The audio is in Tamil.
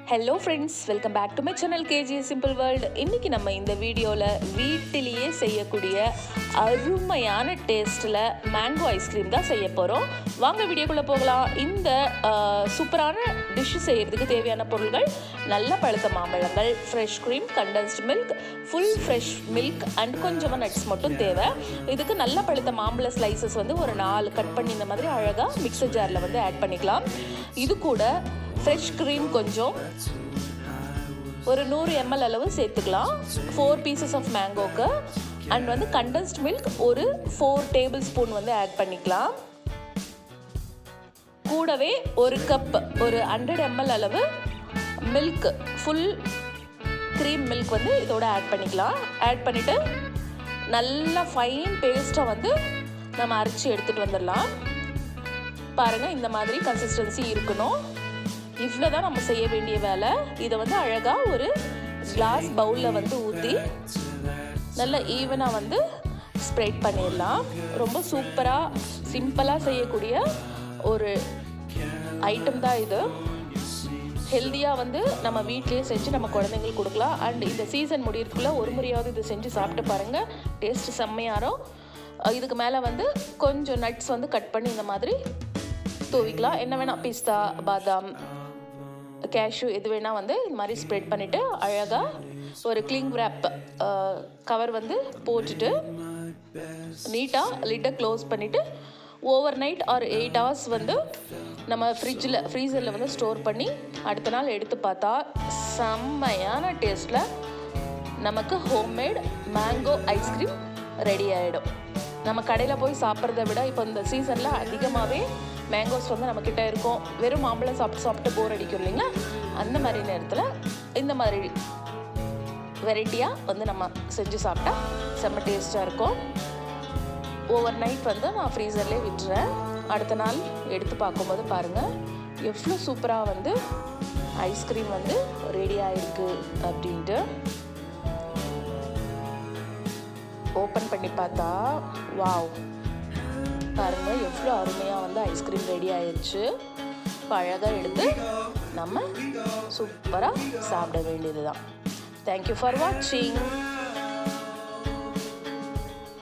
Hello friends, welcome back to my channel KG simple world. இன்றைக்கி நம்ம இந்த வீடியோவில் வீட்டிலேயே செய்யக்கூடிய அருமையான டேஸ்ட்டில் மேங்கோ ஐஸ்கிரீம் தான் செய்ய போகிறோம். வாங்க வீடியோக்குள்ளே போகலாம். இந்த சூப்பரான டிஷ்ஷு செய்கிறதுக்கு தேவையான பொருட்கள்: நல்ல பழுத்த மாம்பழங்கள், fresh cream, condensed milk, full fresh milk and கொஞ்சமாக நட்ஸ் மட்டும் தேவை. இதுக்கு நல்ல பழுத்த மாம்பழ ஸ்லைசஸ் ஒரு 4 கட் பண்ணி இந்த மாதிரி அழகாக மிக்சர் ஜாரில் ஆட் பண்ணிக்கலாம். இது கூட ஃப்ரெஷ் க்ரீம் கொஞ்சம் ஒரு 100 ml அளவு சேர்த்துக்கலாம் 4 பீசஸ் ஆஃப் மேங்கோக்கு. அண்ட் கண்டென்ஸ்ட் மில்க் ஒரு 4 டேபிள் ஸ்பூன் ஆட் பண்ணிக்கலாம். கூடவே ஒரு கப் ஒரு 100 ml அளவு மில்க், ஃபுல் க்ரீம் மில்க் இதோட ஆட் பண்ணிக்கலாம். ஆட் பண்ணிவிட்டு நல்லா ஃபைன் பேஸ்ட்டாக நம்ம அரைச்சி எடுத்துகிட்டு வந்துடலாம். பாருங்கள், இந்த மாதிரி கன்சிஸ்டன்சி இருக்கணும். இவ்வளோ தான் நம்ம செய்ய வேண்டிய வேலை. இதை அழகாக ஒரு கிளாஸ் பவுலில் ஊற்றி நல்லா ஈவனாக ஸ்ப்ரெட் பண்ணிடலாம். ரொம்ப சூப்பராக சிம்பிளாக செய்யக்கூடிய ஒரு ஐட்டம் தான் இது. ஹெல்த்தியாக நம்ம வீட்லேயே செஞ்சு நம்ம குழந்தைங்களுக்கு கொடுக்கலாம். அண்ட் இந்த சீசன் முடியறதுக்குள்ளே ஒரு முறையாவது இது செஞ்சு சாப்பிட்டு பாருங்கள். டேஸ்ட்டு செம்மையாரும். இதுக்கு மேலே கொஞ்சம் நட்ஸ் கட் பண்ணி இந்த மாதிரி தூவிக்கலாம். என்ன வேணால் பிஸ்தா, பாதாம், கேஷ்யூ எது வேணால் இந்த மாதிரி ஸ்ப்ரெட் பண்ணிவிட்டு அழகாக ஒரு கிளிங் ரேப் கவர் போட்டுட்டு நீட்டாக லிட்டை க்ளோஸ் பண்ணிவிட்டு ஓவர் நைட் ஆர் 8 hours நம்ம ஃப்ரீசரில் ஸ்டோர் பண்ணி அடுத்த நாள் எடுத்து பார்த்தா செம்மையான டேஸ்ட்டில் நமக்கு ஹோம்மேட் மேங்கோ ஐஸ்கிரீம் ரெடி ஆகிடும். நம்ம கடையில் போய் சாப்பிட்றத விட இப்போ இந்த சீசனில் அதிகமாகவே மேங்கோஸ் நம்மக்கிட்ட இருக்கும். வெறும் மாம்பழம் சாப்பிட்டு போர் அடிக்கும் இல்லைங்களா? அந்த மாதிரி நேரத்தில் இந்த மாதிரி வெரைட்டியாக நம்ம செஞ்சு சாப்பிட்டா செம்ம டேஸ்ட்டாக இருக்கும். ஓவர் நைட் நான் ஃப்ரீசர்லேயே விட்டுறேன். அடுத்த நாள் எடுத்து பார்க்கும்போது பாருங்கள் எவ்வளோ சூப்பராக ஐஸ்கிரீம் ரெடி ஆகிருக்கு அப்படின்ட்டு. ஓப்பன் பண்ணி பார்த்தா வாவ், பாருங்கள் எவ்வளோ அருமையாக ஐஸ்கிரீம் ரெடி ஆயிடுச்சு. இப்போ அழகாக எடுத்து நம்ம சூப்பராக சாப்பிட வேண்டியது தான். தேங்க்யூ ஃபார் வாட்சிங்.